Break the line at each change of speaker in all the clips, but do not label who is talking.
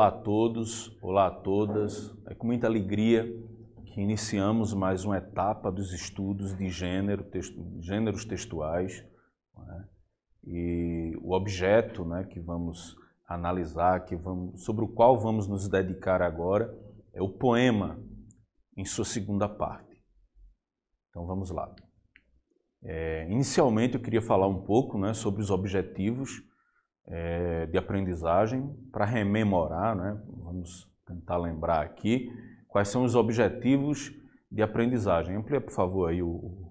Olá a todos, olá a todas. É com muita alegria que iniciamos mais uma etapa dos estudos de gêneros textuais, né? E o objeto, né, que vamos analisar, sobre o qual vamos nos dedicar agora, é o poema em sua segunda parte. Então vamos lá. Inicialmente eu queria falar um pouco, né, sobre os objetivos de aprendizagem, para rememorar, né? Vamos tentar lembrar aqui quais são os objetivos de aprendizagem. Amplia, por favor, aí o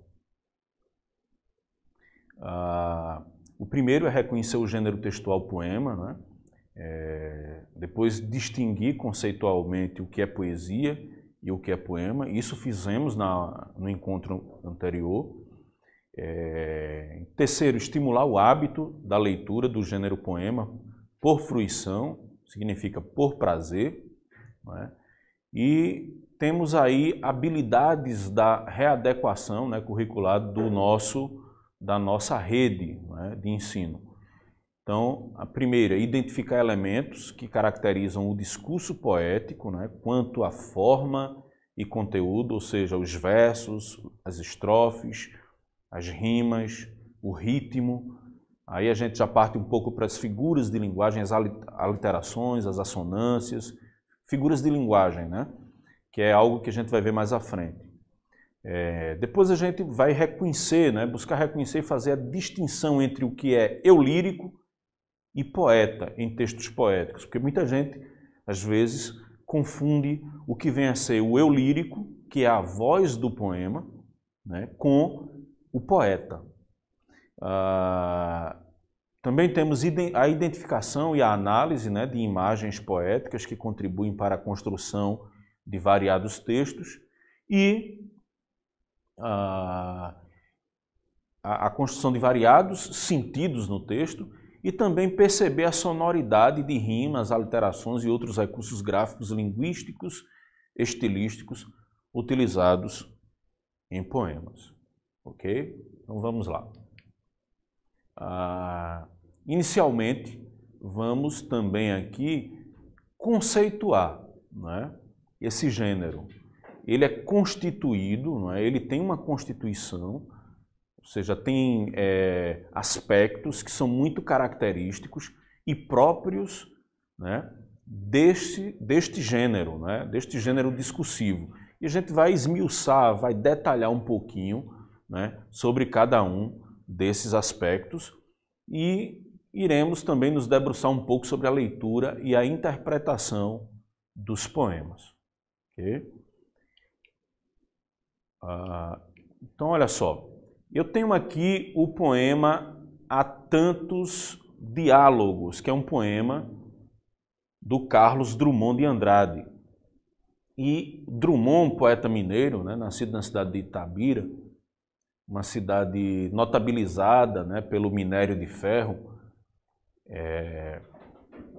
primeiro é reconhecer o gênero textual poema, né? Depois distinguir conceitualmente o que é poesia e o que é poema. Isso fizemos no encontro anterior. Terceiro, estimular o hábito da leitura do gênero poema por fruição, significa por prazer, né? E temos aí habilidades da readequação, né, curricular da nossa rede, né, de ensino. Então, a primeira, identificar elementos que caracterizam o discurso poético, né, quanto à forma e conteúdo, ou seja, os versos, as estrofes, as rimas, o ritmo. Aí a gente já parte um pouco para as figuras de linguagem, as aliterações, as assonâncias, figuras de linguagem, né? Que é algo que a gente vai ver mais à frente. Depois a gente vai reconhecer, né? Buscar reconhecer e fazer a distinção entre o que é eu lírico e poeta em textos poéticos, porque muita gente, às vezes, confunde o que vem a ser o eu lírico, que é a voz do poema, né, com o poeta. Também temos a identificação e a análise, né, de imagens poéticas que contribuem para a construção de variados textos e a construção de variados sentidos no texto e também perceber a sonoridade de rimas, aliterações e outros recursos gráficos, linguísticos, estilísticos utilizados em poemas. Ok? Então vamos lá. Inicialmente, vamos também aqui conceituar, né, esse gênero. Ele é constituído, não é? Ele tem uma constituição, ou seja, tem aspectos que são muito característicos e próprios, né, deste gênero, né, deste gênero discursivo. E a gente vai esmiuçar, vai detalhar um pouquinho, né, sobre cada um desses aspectos e iremos também nos debruçar um pouco sobre a leitura e a interpretação dos poemas. Okay? Então, olha só, eu tenho aqui o poema Há Tantos Diálogos, que é um poema do Carlos Drummond de Andrade. E Drummond, poeta mineiro, né, nascido na cidade de Itabira, uma cidade notabilizada, né, pelo minério de ferro,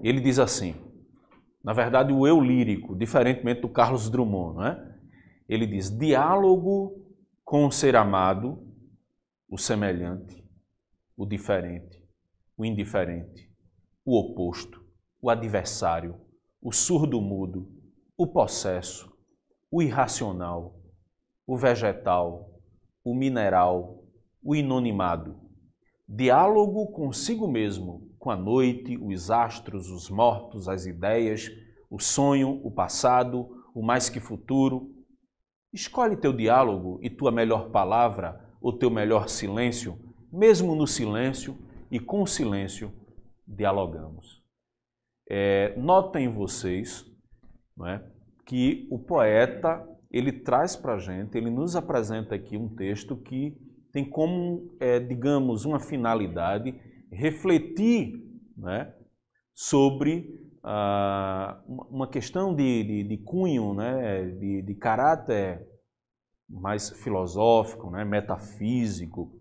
ele diz assim, na verdade o eu lírico, diferentemente do Carlos Drummond, não é? Ele diz, diálogo com o ser amado, o semelhante, o diferente, o indiferente, o oposto, o adversário, o surdo-mudo, o possesso, o irracional, o vegetal, o mineral, o inanimado. Diálogo consigo mesmo, com a noite, os astros, os mortos, as ideias, o sonho, o passado, o mais que futuro. Escolhe teu diálogo e tua melhor palavra, ou teu melhor silêncio, mesmo no silêncio e com o silêncio dialogamos. Notem vocês, não é, que o poeta ele traz para a gente, ele nos apresenta aqui um texto que tem como, digamos, uma finalidade refletir, né, sobre uma questão de cunho, né, de caráter mais filosófico, né, metafísico,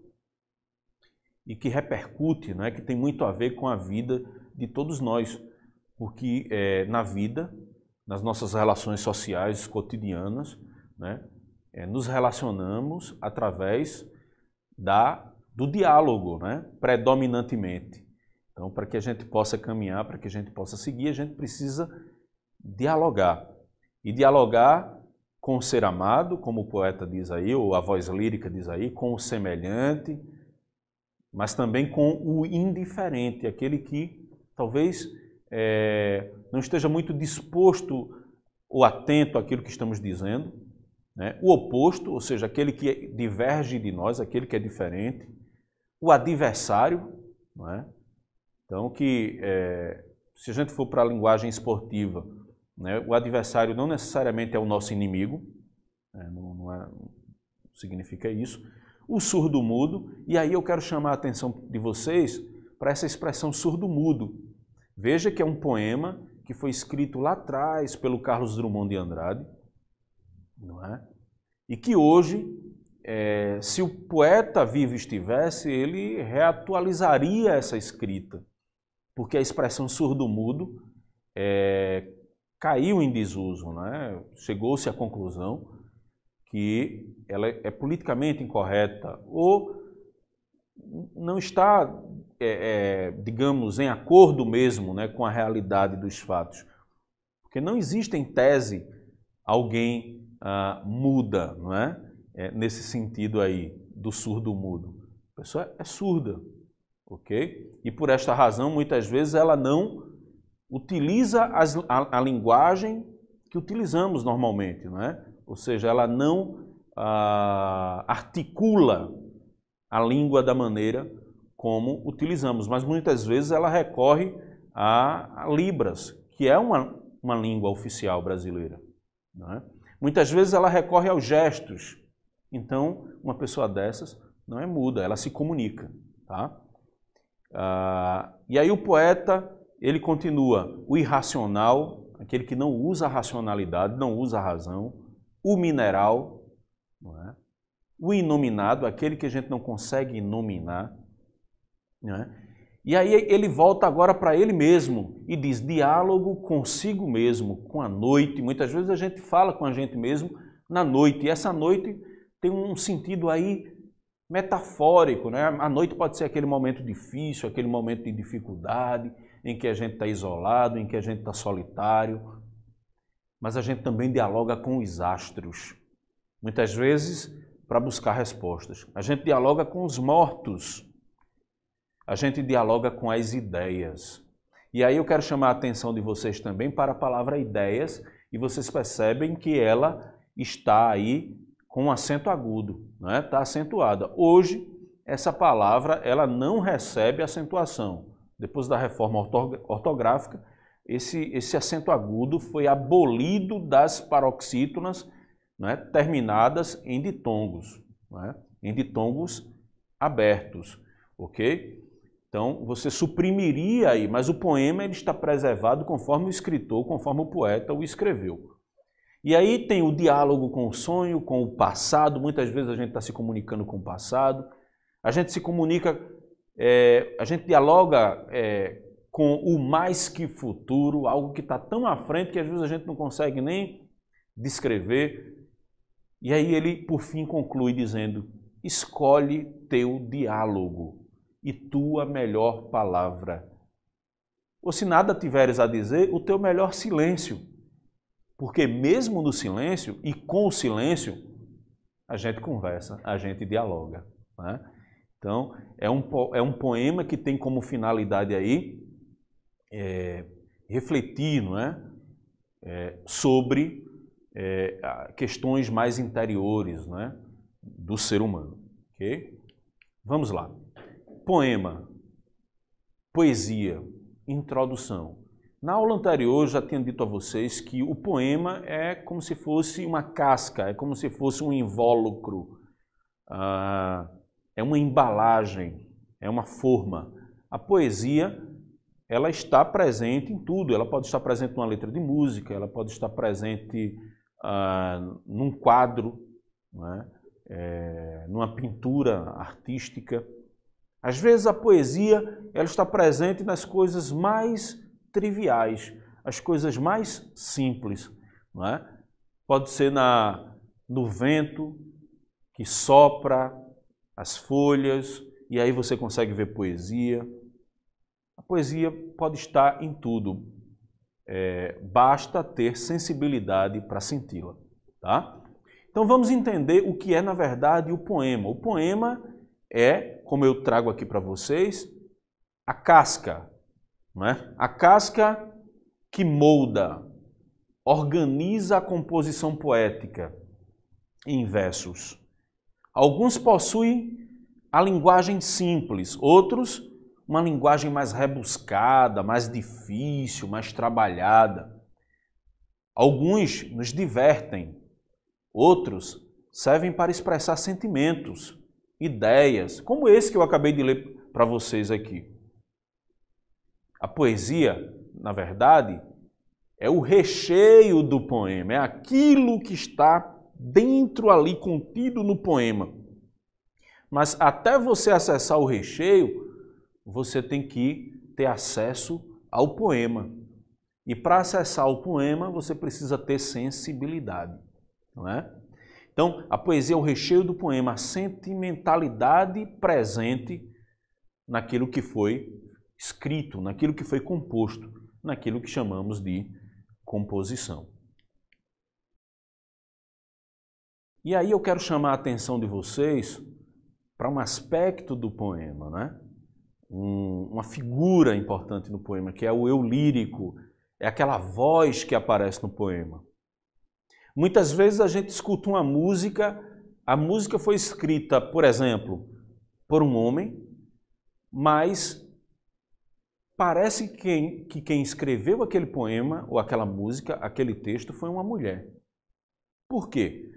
e que repercute, né, que tem muito a ver com a vida de todos nós, porque na vida, nas nossas relações sociais cotidianas, né, nos relacionamos através do diálogo, né, predominantemente. Então, para que a gente possa caminhar, para que a gente possa seguir, a gente precisa dialogar. E dialogar com o ser amado, como o poeta diz aí, ou a voz lírica diz aí, com o semelhante, mas também com o indiferente, aquele que talvez não esteja muito disposto ou atento àquilo que estamos dizendo, né? O oposto, ou seja, aquele que diverge de nós, aquele que é diferente, o adversário, não é? Então, se a gente for para a linguagem esportiva, né, o adversário não necessariamente é o nosso inimigo, né, não significa isso. O surdo-mudo, e aí eu quero chamar a atenção de vocês para essa expressão surdo-mudo. Veja que é um poema que foi escrito lá atrás pelo Carlos Drummond de Andrade, não é? E que hoje, se o poeta vivo estivesse, ele reatualizaria essa escrita, porque a expressão surdo-mudo caiu em desuso, né? Chegou-se à conclusão que ela é politicamente incorreta ou não está, digamos, em acordo mesmo, né, com a realidade dos fatos. Porque não existe em tese alguém muda, não é? Nesse sentido aí, do surdo-mudo. A pessoa é surda, ok? E por esta razão, muitas vezes, ela não utiliza a linguagem que utilizamos normalmente, não é? Ou seja, ela não articula a língua da maneira como utilizamos, mas muitas vezes ela recorre a Libras, que é uma língua oficial brasileira, não é? Muitas vezes ela recorre aos gestos, então uma pessoa dessas não é muda, ela se comunica, tá? E aí o poeta, ele continua, o irracional, aquele que não usa a racionalidade, não usa a razão, o mineral, não é? O inominado, aquele que a gente não consegue inominar, não é? E aí ele volta agora para ele mesmo e diz diálogo consigo mesmo, com a noite. Muitas vezes a gente fala com a gente mesmo na noite, e essa noite tem um sentido aí metafórico, né? A noite pode ser aquele momento difícil, aquele momento de dificuldade, em que a gente está isolado, em que a gente está solitário, mas a gente também dialoga com os astros, muitas vezes para buscar respostas. A gente dialoga com os mortos, a gente dialoga com as ideias. E aí eu quero chamar a atenção de vocês também para a palavra ideias, e vocês percebem que ela está aí com um acento agudo, né? Está acentuada. Hoje, essa palavra ela não recebe acentuação. Depois da reforma ortográfica, esse acento agudo foi abolido das paroxítonas, né, terminadas em ditongos, né, em ditongos abertos, ok? Então, você suprimiria aí, mas o poema ele está preservado conforme o escritor, conforme o poeta o escreveu. E aí tem o diálogo com o sonho, com o passado. Muitas vezes a gente está se comunicando com o passado. A gente se comunica, a gente dialoga com o mais que futuro, algo que está tão à frente que às vezes a gente não consegue nem descrever. E aí ele, por fim, conclui dizendo, escolhe teu diálogo e tua melhor palavra. Ou se nada tiveres a dizer, o teu melhor silêncio. Porque mesmo no silêncio e com o silêncio, a gente conversa, a gente dialoga, né? Então, é um poema que tem como finalidade aí refletir, não é? Sobre questões mais interiores, não é? Do ser humano. Okay? Vamos lá. Poema, poesia, introdução. Na aula anterior, eu já tinha dito a vocês que o poema é como se fosse uma casca, é como se fosse um invólucro, é uma embalagem, é uma forma. A poesia, ela está presente em tudo, ela pode estar presente numa letra de música, ela pode estar presente num quadro, não é? Numa pintura artística. Às vezes a poesia ela está presente nas coisas mais triviais, as coisas mais simples, não é? Pode ser no vento que sopra as folhas e aí você consegue ver poesia. A poesia pode estar em tudo. basta ter sensibilidade para senti-la, tá? Então vamos entender o que é, na verdade, o poema. O poema é, como eu trago aqui para vocês, a casca, não é? A casca que molda, organiza a composição poética em versos. Alguns possuem a linguagem simples, outros uma linguagem mais rebuscada, mais difícil, mais trabalhada. Alguns nos divertem, outros servem para expressar sentimentos, ideias, como esse que eu acabei de ler para vocês aqui. A poesia, na verdade, é o recheio do poema, é aquilo que está dentro ali, contido no poema. Mas até você acessar o recheio, você tem que ter acesso ao poema. E para acessar o poema, você precisa ter sensibilidade, não é? Então, a poesia é o recheio do poema, a sentimentalidade presente naquilo que foi escrito, naquilo que foi composto, naquilo que chamamos de composição. E aí eu quero chamar a atenção de vocês para um aspecto do poema, né? Uma figura importante no poema, que é o eu lírico, é aquela voz que aparece no poema. Muitas vezes a gente escuta uma música, a música foi escrita, por exemplo, por um homem, mas parece que quem escreveu aquele poema, ou aquela música, aquele texto, foi uma mulher. Por quê?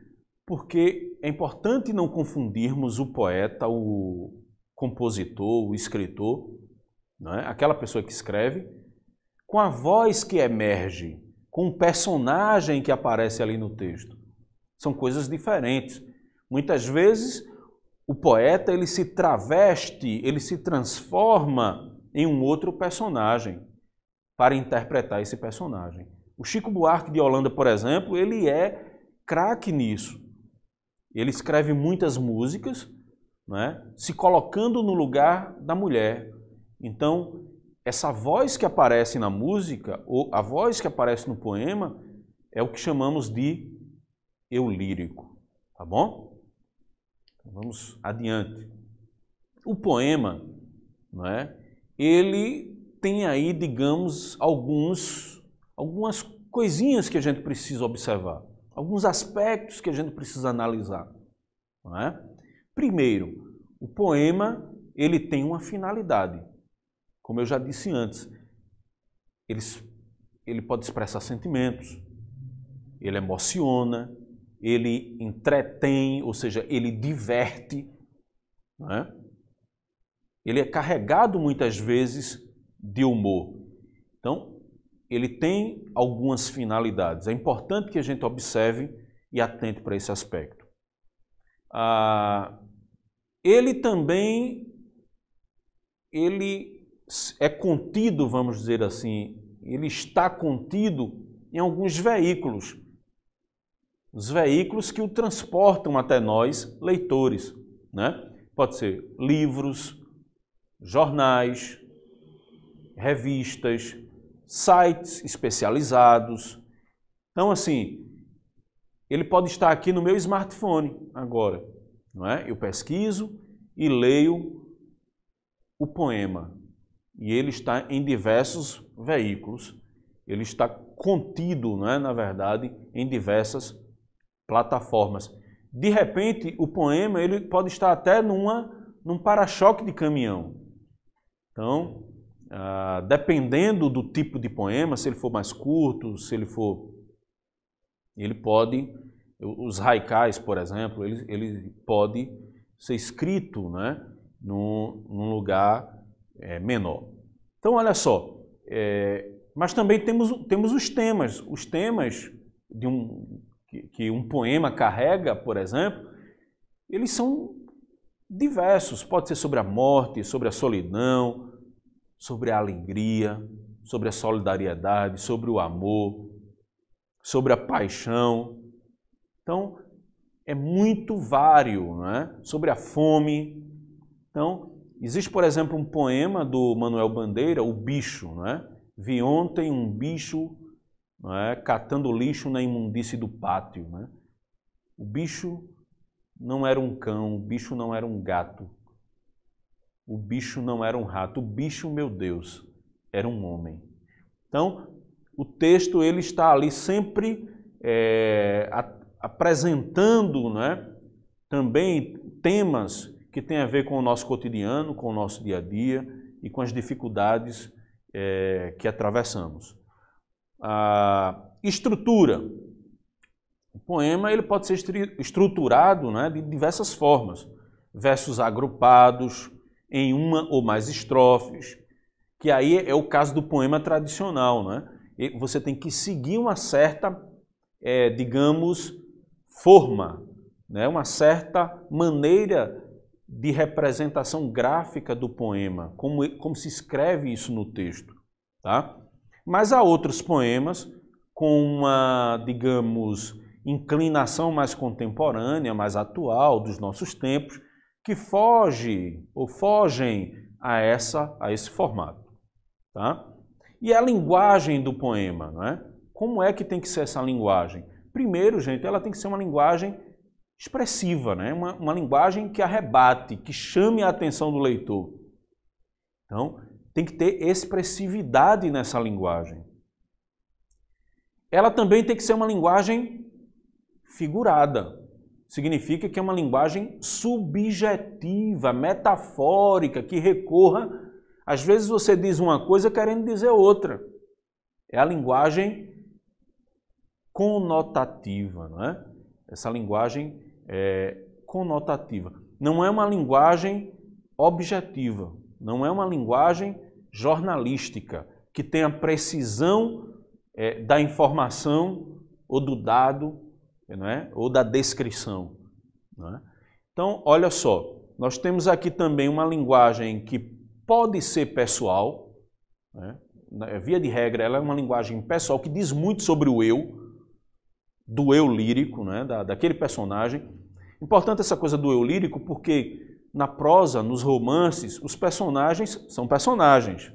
Porque é importante não confundirmos o poeta, o compositor, o escritor, não é? Aquela pessoa que escreve, com a voz que emerge, com o personagem que aparece ali no texto. São coisas diferentes. Muitas vezes o poeta ele se traveste, ele se transforma em um outro personagem para interpretar esse personagem. O Chico Buarque de Holanda, por exemplo, ele é craque nisso. Ele escreve muitas músicas, né, se colocando no lugar da mulher. Então, essa voz que aparece na música, ou a voz que aparece no poema, é o que chamamos de eu lírico. Tá bom? Vamos adiante. O poema, não é, ele tem aí, digamos, algumas coisinhas que a gente precisa observar, alguns aspectos que a gente precisa analisar, não é? Primeiro, o poema ele tem uma finalidade. Como eu já disse antes, ele pode expressar sentimentos, ele emociona, ele entretém, ou seja, ele diverte, não é? Ele é carregado muitas vezes de humor. Então, ele tem algumas finalidades. É importante que a gente observe e atente para esse aspecto. Ele também é contido, vamos dizer assim, ele está contido em alguns veículos. Os veículos que o transportam até nós, leitores, né? Pode ser livros, jornais, revistas, sites especializados. Então, assim, ele pode estar aqui no meu smartphone agora, não é? Eu pesquiso e leio o poema. E ele está em diversos veículos. Ele está contido, não é, na verdade, em diversas plataformas. De repente, o poema ele pode estar até num para-choque de caminhão. Então, dependendo do tipo de poema, se ele for mais curto, ele pode, os haikais, por exemplo, ele pode ser escrito, né, num lugar menor. Então, olha só, mas também temos os temas que um poema carrega, por exemplo, eles são diversos. Pode ser sobre a morte, sobre a solidão, sobre a alegria, sobre a solidariedade, sobre o amor, sobre a paixão. Então, é muito vário, não é? Sobre a fome. Então, existe, por exemplo, um poema do Manuel Bandeira, O Bicho, não é? Vi ontem um bicho não é? Catando lixo na imundície do pátio. Né? O bicho não era um cão, o bicho não era um gato, o bicho não era um rato, o bicho, meu Deus, era um homem. Então, o texto ele está ali sempre apresentando, né, também temas que têm a ver com o nosso cotidiano, com o nosso dia a dia e com as dificuldades que atravessamos. A estrutura. O poema ele pode ser estruturado, né, de diversas formas. Versos agrupados em uma ou mais estrofes, que aí é o caso do poema tradicional. Né? E você tem que seguir uma certa, digamos, forma, né? Uma certa maneira de representação gráfica do poema, como se escreve isso no texto. Tá? Mas há outros poemas com uma, digamos, inclinação mais contemporânea, mais atual dos nossos tempos, que fogem a esse formato. Tá? E a linguagem do poema, né? Como é que tem que ser essa linguagem? Primeiro, gente, ela tem que ser uma linguagem expressiva, né? Uma linguagem que arrebate, que chame a atenção do leitor. Então, tem que ter expressividade nessa linguagem. Ela também tem que ser uma linguagem figurada. Significa que é uma linguagem subjetiva, metafórica, que recorra. Às vezes você diz uma coisa querendo dizer outra. É a linguagem conotativa, não é? Essa linguagem conotativa. Não é uma linguagem objetiva, não é uma linguagem jornalística, que tem a precisão da informação ou do dado, não é? Ou da descrição. Não é? Então, olha só, nós temos aqui também uma linguagem que pode ser pessoal, né? Via de regra, ela é uma linguagem pessoal que diz muito sobre o eu, do eu lírico, né? Daquele personagem. Importante essa coisa do eu lírico porque na prosa, nos romances, os personagens são personagens,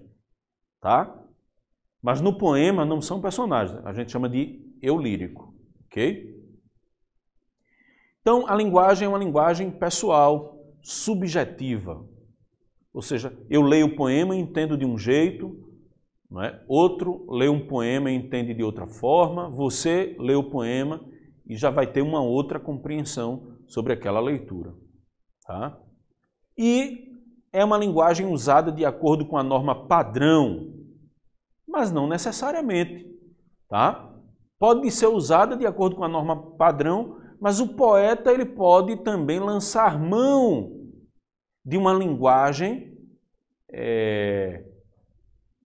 tá? Mas no poema não são personagens, a gente chama de eu lírico, ok? Então, a linguagem é uma linguagem pessoal, subjetiva. Ou seja, eu leio o poema e entendo de um jeito, não é? Outro lê um poema e entende de outra forma, você lê o poema e já vai ter uma outra compreensão sobre aquela leitura. Tá? E é uma linguagem usada de acordo com a norma padrão, mas não necessariamente. Tá? Pode ser usada de acordo com a norma padrão, mas o poeta ele pode também lançar mão de uma linguagem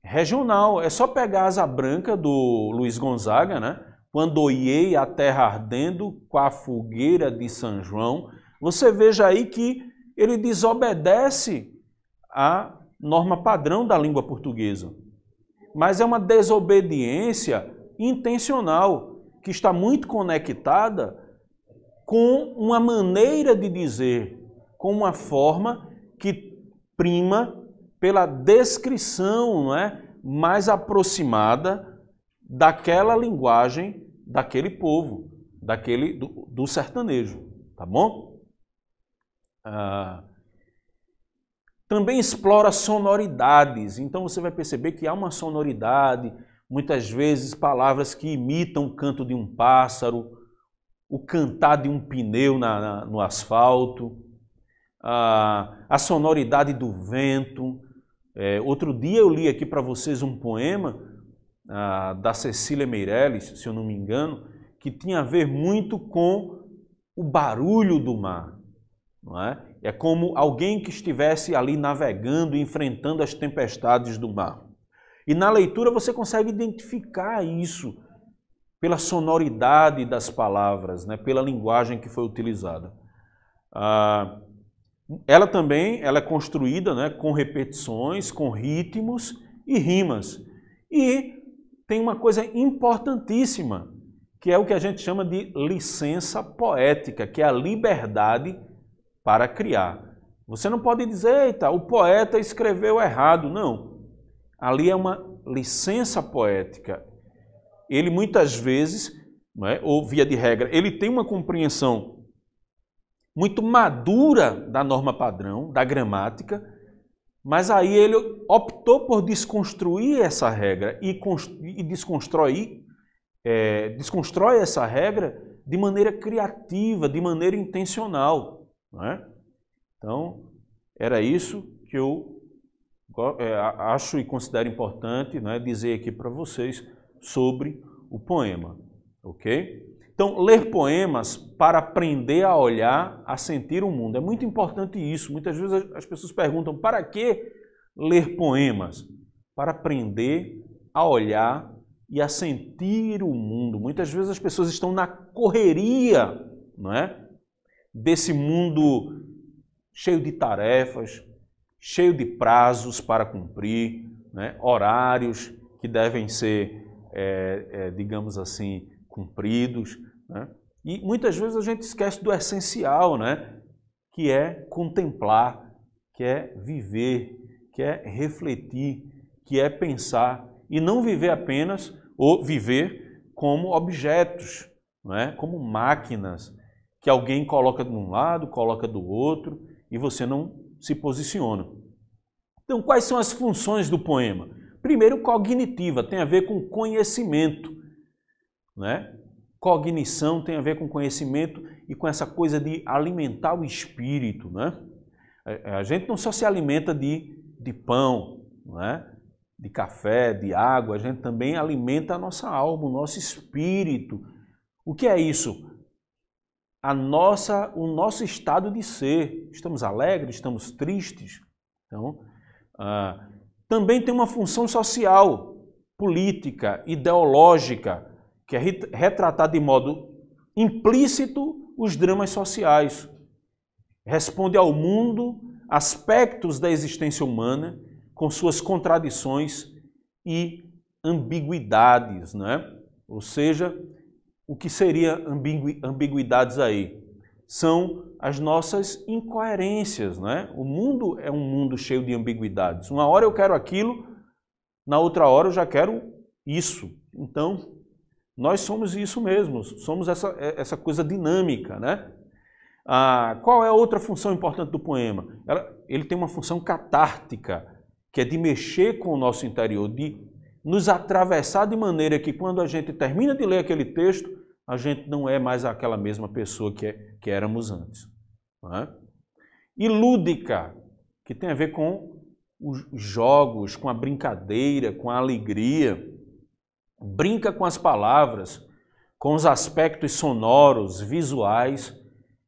regional. É só pegar a Asa Branca do Luiz Gonzaga, né? Quando olhei a terra ardendo com a fogueira de São João, você veja aí que ele desobedece à norma padrão da língua portuguesa. Mas é uma desobediência intencional, que está muito conectada com uma maneira de dizer, com uma forma que prima pela descrição, não é, mais aproximada daquela linguagem daquele povo, do sertanejo, tá bom? Também explora sonoridades, então você vai perceber que há uma sonoridade, muitas vezes palavras que imitam o canto de um pássaro, o cantar de um pneu no asfalto, a sonoridade do vento. Outro dia eu li aqui para vocês um poema da Cecília Meirelles, se eu não me engano, que tinha a ver muito com o barulho do mar. Não é? É como alguém que estivesse ali navegando, enfrentando as tempestades do mar. E na leitura você consegue identificar isso pela sonoridade das palavras, né? Pela linguagem que foi utilizada. Ela também é construída, né, com repetições, com ritmos e rimas. E tem uma coisa importantíssima, que é o que a gente chama de licença poética, que é a liberdade para criar. Você não pode dizer, eita, o poeta escreveu errado. Não. Ali é uma licença poética. ele muitas vezes, não é, ou via de regra, ele tem uma compreensão muito madura da norma padrão, da gramática, mas aí ele optou por desconstruir essa regra e desconstrói essa regra de maneira criativa, de maneira intencional. Não é? Então, era isso que eu acho e considero importante, não é, dizer aqui para vocês sobre o poema. Ok? Então, ler poemas para aprender a olhar, a sentir o mundo. É muito importante isso. Muitas vezes as pessoas perguntam, para que ler poemas? Para aprender a olhar e a sentir o mundo. Muitas vezes as pessoas estão na correria, não é? Desse mundo cheio de tarefas, cheio de prazos para cumprir, né? Horários que devem ser, digamos assim, cumpridos, né? E muitas vezes a gente esquece do essencial, né? Que é contemplar, que é viver, que é refletir, que é pensar e não viver apenas ou viver como objetos, não é? Como máquinas que alguém coloca de um lado, coloca do outro e você não se posiciona. Então, quais são as funções do poema? Primeiro, cognitiva, tem a ver com conhecimento, né? Cognição tem a ver com conhecimento e com essa coisa de alimentar o espírito, né? A gente não só se alimenta de pão, né? De café, de água, a gente também alimenta a nossa alma, o nosso espírito. O que é isso? O nosso estado de ser. Estamos alegres, estamos tristes. Então, também tem uma função social, política, ideológica, que é retratar de modo implícito os dramas sociais. Responde ao mundo aspectos da existência humana com suas contradições e ambiguidades, né? Ou seja, o que seria ambiguidades aí? São as nossas incoerências, né? O mundo é um mundo cheio de ambiguidades. Uma hora eu quero aquilo, na outra hora eu já quero isso. Então, nós somos isso mesmo, somos essa coisa dinâmica, né? Qual é a outra função importante do poema? Ele tem uma função catártica, que é de mexer com o nosso interior, de nos atravessar de maneira que quando a gente termina de ler aquele texto, a gente não é mais aquela mesma pessoa que éramos antes. Não é? E lúdica, que tem a ver com os jogos, com a brincadeira, com a alegria. Brinca com as palavras, com os aspectos sonoros, visuais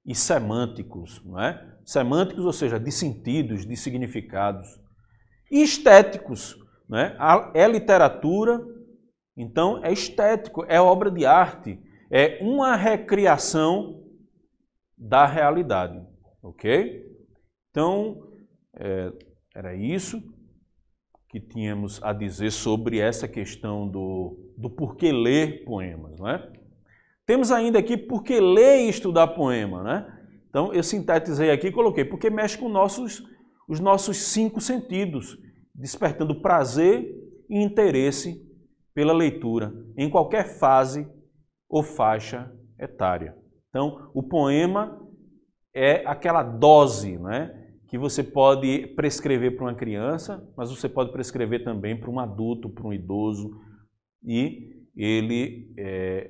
e semânticos. Não é? Semânticos, ou seja, de sentidos, de significados. E estéticos, né? É literatura, então é estético, é obra de arte, é uma recriação da realidade, ok? Então, era isso que tínhamos a dizer sobre essa questão do porquê ler poemas, não é? Temos ainda aqui porquê ler e estudar poema, né? Então, eu sintetizei aqui e coloquei, porque mexe com os nossos 5 sentidos, despertando prazer e interesse pela leitura, em qualquer fase ou faixa etária. Então, o poema é aquela dose, né, que você pode prescrever para uma criança, mas você pode prescrever também para um adulto, para um idoso, e ele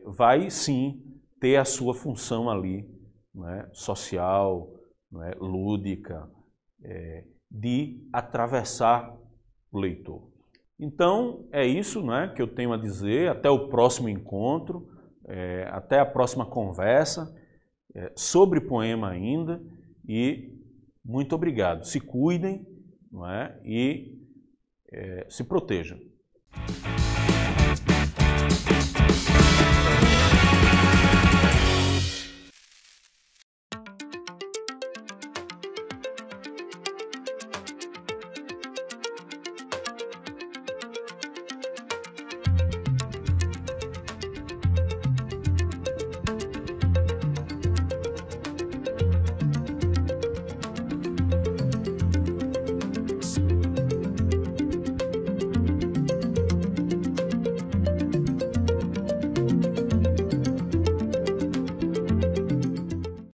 vai sim ter a sua função ali, né, social, né, lúdica, de atravessar o leitor. Então, é isso, né, que eu tenho a dizer. Até o próximo encontro, até a próxima conversa sobre poema ainda. E muito obrigado. Se cuidem, não é, e se protejam.